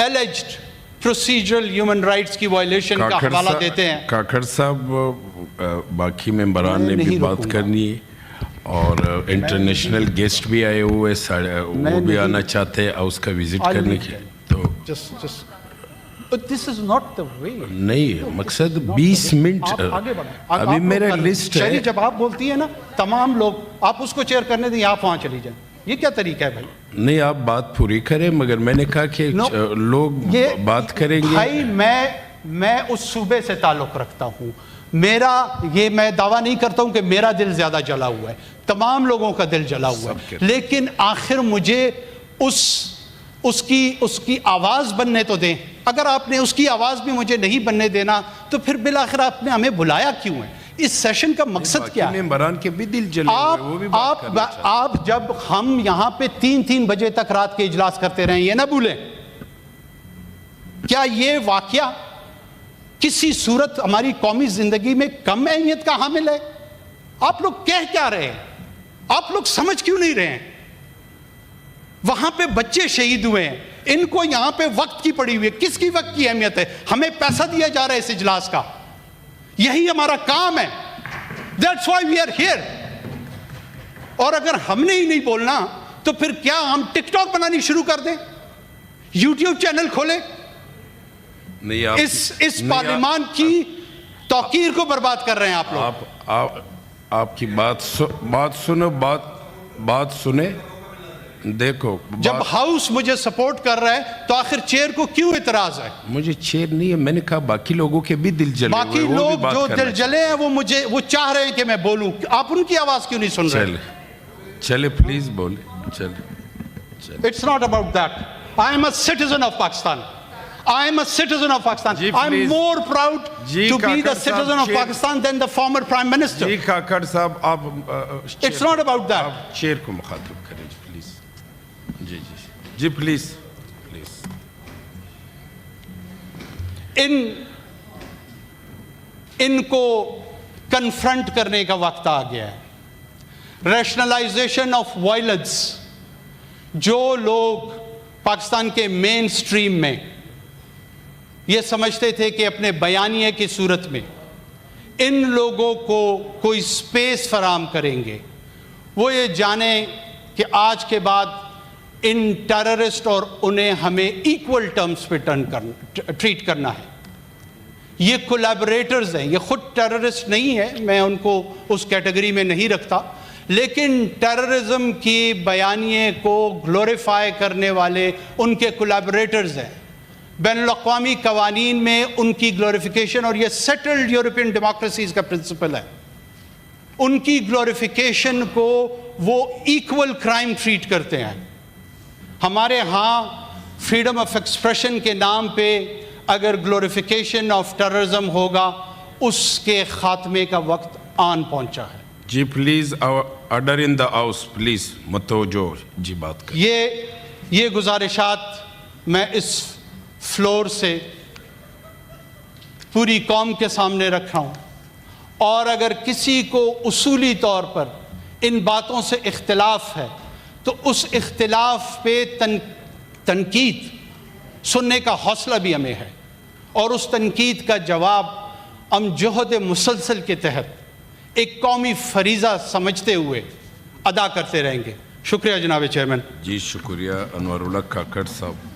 alleged procedural human rights की violation का हवाला देते हैं। काकड़ साहब बाकी मेंबरान ने भी बात करनी है और इंटरनेशनल गेस्ट भी आए हुए वो भी आना चाहते हैं उसका विजिट करने के तो But this is not the way. नहीं मकसद 20 मिनट अभी मेरा लिस्ट है। जब आप बोलती है ना तमाम लोग आप उसको चेयर करने दें आप वहाँ चली जाएं, ये क्या तरीका है भाई? नहीं आप बात पूरी करें मगर मैंने कहा कि लोग बात करेंगे। भाई मैं उस सूबे से ताल्लुक़ रखता हूँ, मैं दावा नहीं करता हूँ कि मेरा दिल ज़्यादा जला हुआ है, तमाम लोगों का दिल जला हुआ है, लेकिन आखिर मुझे उसकी आवाज़ बनने तो दें। अगर आपने उसकी आवाज़ भी मुझे नहीं बनने देना तो फिर बिलाखिर आपने हमें बुलाया क्यों है? इस सेशन का मकसद क्या है? मेंबरान के भी दिल जले हुए वो भी बात करना चाहते हैं। आप जब हम यहाँ पे 3-3 बजे तक रात के इजलास करते रहे, ये ना भूलें, क्या ये वाकया किसी सूरत हमारी कौमी जिंदगी में कम अहमियत का हामिल है? आप लोग कह क्या रहे हैं? आप लोग समझ क्यों नहीं रहे हैं? वहां पे बच्चे शहीद हुए हैं, इनको यहां पे वक्त की पड़ी हुई है। किसकी वक्त की अहमियत है? हमें पैसा दिया जा रहा है इस इजलास का, यही हमारा काम है। That's why we are here. और अगर हमने ही नहीं बोलना तो फिर क्या हम टिकटॉक बनानी शुरू कर दें, यूट्यूब चैनल खोलें? इस पार्लिमान की तौकीर को बर्बाद कर रहे हैं आप लोग। आपकी बात सुने। देखो जब हाउस मुझे सपोर्ट कर रहा है तो आखिर चेयर को क्यों इतराज है? मुझे चेयर नहीं है, मैंने कहा बाकी लोगों के भी दिल जले, बाकी लोग जो दिल जले हैं वो चाह रहे हैं कि मैं बोलूं, आप उनकी आवाज क्यों नहीं सुन रहे? चले प्लीज बोले। चले it's not about that. I am a citizen of Pakistan. I am a citizen of Pakistan. I am more proud to be the citizen of Pakistan than the former Prime Minister. जी काकड़ साहब आप It's not about that. आप chair को मुखातिब करें please. जी please. इनको confront करने का वक्त आ गया है। रैशनलाइजेशन ऑफ वायलेंस, जो लोग पाकिस्तान के मेन स्ट्रीम में ये समझते थे कि अपने बयानिए की सूरत में इन लोगों को कोई स्पेस फराम करेंगे, वो ये जाने कि आज के बाद इन टेररिस्ट और उन्हें हमें इक्वल टर्म्स पे ट्रीट करना है। ये कोलैबोरेटर्स हैं, ये खुद टेररिस्ट नहीं है, मैं उनको उस कैटेगरी में नहीं रखता, लेकिन टेररिज्म की बयानिए को ग्लोरीफाई करने वाले उनके कोलैबोरेटर्स हैं। बैनुल-अक़वामी कवानीन में उनकी ग्लोरिफिकेशन, और ये सेटल्ड यूरोपियन डेमोक्रेसीज का प्रिंसिपल है, उनकी ग्लोरिफिकेशन को वो इक्वल क्राइम ट्रीट करते हैं। हमारे यहाँ फ्रीडम ऑफ एक्सप्रेशन के नाम पे अगर ग्लोरिफिकेशन ऑफ टेररिज्म होगा, उसके खात्मे का वक्त आन पहुंचा है। जी please order in the house please. मतवज्जो जी बात कर। ये गुजारिशात मैं इस फ्लोर से पूरी कौम के सामने रख रहा हूं, और अगर किसी को उसूली तौर पर इन बातों से इख्तिलाफ है तो उस इख्तिलाफ पे तनकीद सुनने का हौसला भी हमें है, और उस तनकीद का जवाब हम जुहद मुसलसल के तहत एक कौमी फरीज़ा समझते हुए अदा करते रहेंगे। शुक्रिया जनाब चेयरमैन। जी शुक्रिया अनवरुल्लाह काकड़ साहब।